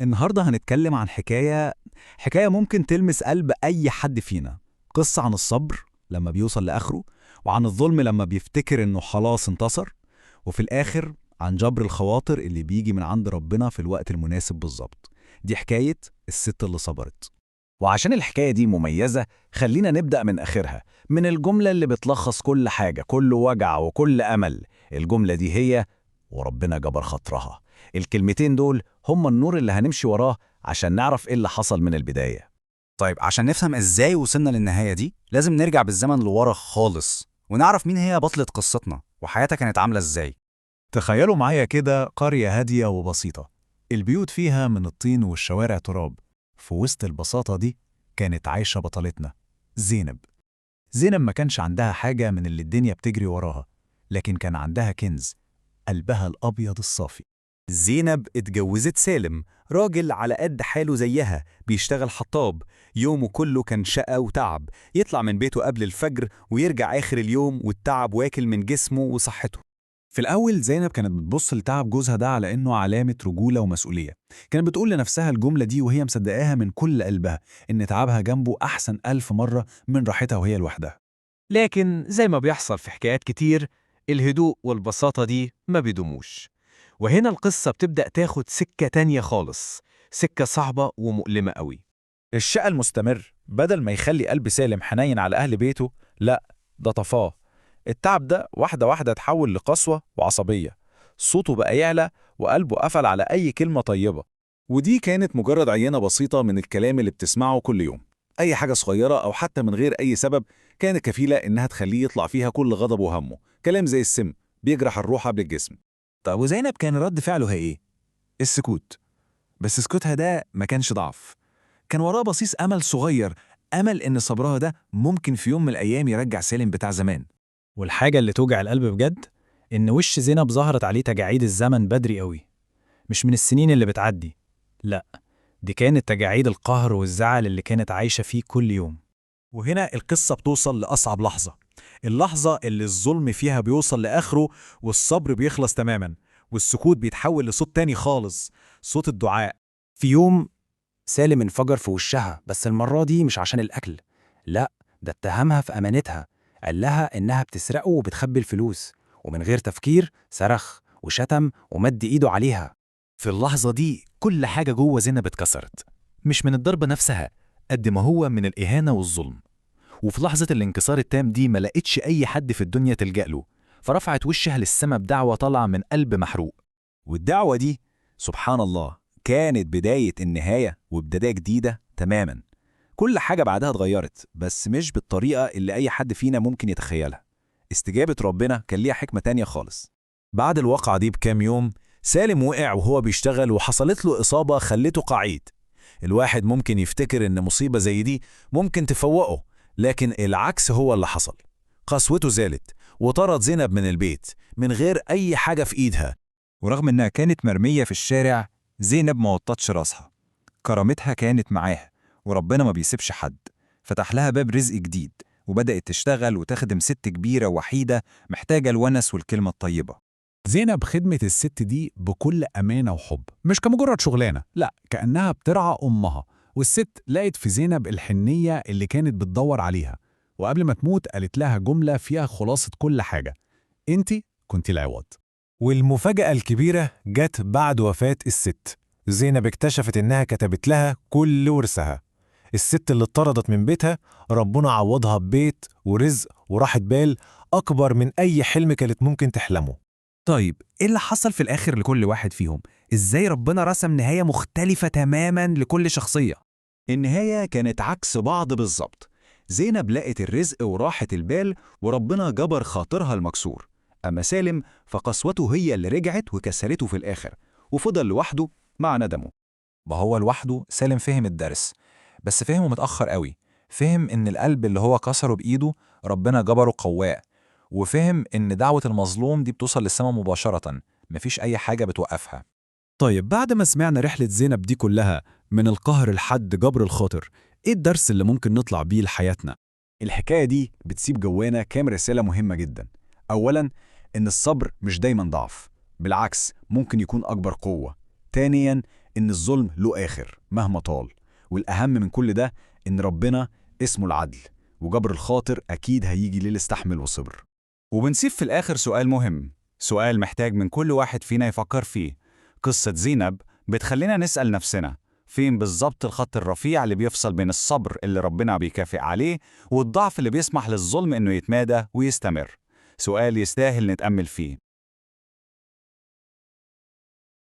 النهاردة هنتكلم عن حكاية ممكن تلمس قلب أي حد فينا. قصة عن الصبر لما بيوصل لآخره، وعن الظلم لما بيفتكر إنه خلاص انتصر، وفي الآخر عن جبر الخواطر اللي بيجي من عند ربنا في الوقت المناسب بالظبط. دي حكاية الست اللي صبرت. وعشان الحكاية دي مميزة، خلينا نبدأ من آخرها، من الجملة اللي بتلخص كل حاجة، كل وجع وكل أمل. الجملة دي هي: وربنا جبر خاطرها. الكلمتين دول هم النور اللي هنمشي وراه عشان نعرف إيه اللي حصل من البداية. طيب عشان نفهم ازاي وصلنا للنهاية دي لازم نرجع بالزمن لورا خالص ونعرف مين هي بطلة قصتنا وحياتها كانت عاملة ازاي. تخيلوا معايا كده قرية هادية وبسيطة، البيوت فيها من الطين والشوارع تراب. في وسط البساطة دي كانت عايشة بطلتنا زينب. زينب ما كانش عندها حاجة من اللي الدنيا بتجري وراها، لكن كان عندها كنز: قلبها الأبيض الصافي. زينب اتجوزت سالم، راجل على قد حاله زيها، بيشتغل حطاب. يومه كله كان شقة وتعب، يطلع من بيته قبل الفجر ويرجع آخر اليوم والتعب واكل من جسمه وصحته. في الأول زينب كانت بتبص لتعب جوزها ده على إنه علامة رجولة ومسؤولية. كانت بتقول لنفسها الجملة دي وهي مصدقاها من كل قلبها، إن تعبها جنبه أحسن 1000 مرة من راحتها وهي لوحدها. لكن زي ما بيحصل في حكايات كتير، الهدوء والبساطة دي ما بيدوموش. وهنا القصة بتبدأ تاخد سكة تانية خالص، سكة صعبة ومؤلمة قوي. الشقى المستمر بدل ما يخلي قلب سالم حنين على أهل بيته، لا، ده طفاه. التعب ده واحدة واحدة اتحول لقسوة وعصبية. صوته بقى يعلى وقلبه قفل على أي كلمة طيبة. ودي كانت مجرد عينة بسيطة من الكلام اللي بتسمعه كل يوم. أي حاجة صغيرة أو حتى من غير أي سبب كانت كفيلة إنها تخليه يطلع فيها كل غضبه وهمه. كلام زي السم بيجرح الروح قبل الجسم. طب وزينب كان رد فعلها إيه؟ السكوت. بس سكوتها ده ما كانش ضعف، كان وراه بصيص أمل صغير، أمل إن صبرها ده ممكن في يوم من الأيام يرجع سالم بتاع زمان. والحاجة اللي توجع القلب بجد إن وش زينب ظهرت عليه تجاعيد الزمن بدري قوي، مش من السنين اللي بتعدي، لأ، دي كانت تجاعيد القهر والزعل اللي كانت عايشة فيه كل يوم. وهنا القصة بتوصل لأصعب لحظة، اللحظة اللي الظلم فيها بيوصل لآخره والصبر بيخلص تماما، والسكوت بيتحول لصوت تاني خالص، صوت الدعاء. في يوم سالم انفجر في وشها، بس المرة دي مش عشان الأكل، لا، ده اتهمها في أمانتها. قال لها إنها بتسرقه وبتخبي الفلوس، ومن غير تفكير صرخ وشتم ومد إيده عليها. في اللحظة دي كل حاجة جوه زينب اتكسرت، مش من الضربة نفسها قد ما هو من الإهانة والظلم. وفي لحظة الانكسار التام دي ما لقيتش أي حد في الدنيا تلجأ له، فرفعت وشها للسما بدعوة طالعة من قلب محروق. والدعوة دي سبحان الله كانت بداية النهاية وبداية جديدة تماما. كل حاجة بعدها اتغيرت، بس مش بالطريقة اللي أي حد فينا ممكن يتخيلها. استجابة ربنا كان ليها حكمة تانية خالص. بعد الواقعة دي بكام يوم سالم وقع وهو بيشتغل وحصلت له إصابة خلته قعيد. الواحد ممكن يفتكر إن مصيبة زي دي ممكن تفوقه، لكن العكس هو اللي حصل. قسوته زالت وطرد زينب من البيت من غير أي حاجة في إيدها. ورغم إنها كانت مرمية في الشارع، زينب ما وطتش راسها. كرامتها كانت معاها، وربنا ما بيسيبش حد. فتح لها باب رزق جديد، وبدأت تشتغل وتخدم ست كبيرة وحيدة محتاجة الونس والكلمة الطيبة. زينب خدمت الست دي بكل أمانة وحب، مش كمجرد شغلانة، لا، كأنها بترعى أمها. والست لقت في زينب الحنية اللي كانت بتدور عليها، وقبل ما تموت قالت لها جملة فيها خلاصة كل حاجة: انتي كنتي العوض. والمفاجأة الكبيرة جت بعد وفاة الست. زينب اكتشفت إنها كتبت لها كل ورثها. الست اللي اتطردت من بيتها ربنا عوضها ببيت ورزق وراحة بال أكبر من أي حلم كانت ممكن تحلمه. طيب إيه اللي حصل في الآخر لكل واحد فيهم؟ إزاي ربنا رسم نهاية مختلفة تماماً لكل شخصية؟ النهاية كانت عكس بعض بالظبط. زينب لقت الرزق وراحة البال وربنا جبر خاطرها المكسور. أما سالم فقسوته هي اللي رجعت وكسرته في الآخر، وفضل لوحده مع ندمه. ما هو لوحده سالم فهم الدرس، بس فهمه متأخر قوي. فهم إن القلب اللي هو كسره بإيده ربنا جبره قواه، وفهم إن دعوة المظلوم دي بتوصل للسما مباشرة، مفيش أي حاجة بتوقفها. طيب بعد ما سمعنا رحلة زينب دي كلها من القهر لحد جبر الخاطر، إيه الدرس اللي ممكن نطلع بيه لحياتنا؟ الحكاية دي بتسيب جوانا كام رسالة مهمة جدا. أولاً، إن الصبر مش دايماً ضعف، بالعكس ممكن يكون أكبر قوة. ثانياً، إن الظلم له آخر مهما طال، والأهم من كل ده إن ربنا اسمه العدل، وجبر الخاطر أكيد هيجي للي استحمل وصبر. وبنسيب في الآخر سؤال مهم، سؤال محتاج من كل واحد فينا يفكر فيه. قصة زينب بتخلينا نسأل نفسنا، فين بالظبط الخط الرفيع اللي بيفصل بين الصبر اللي ربنا بيكافئ عليه والضعف اللي بيسمح للظلم إنه يتمادى ويستمر؟ سؤال يستاهل نتأمل فيه.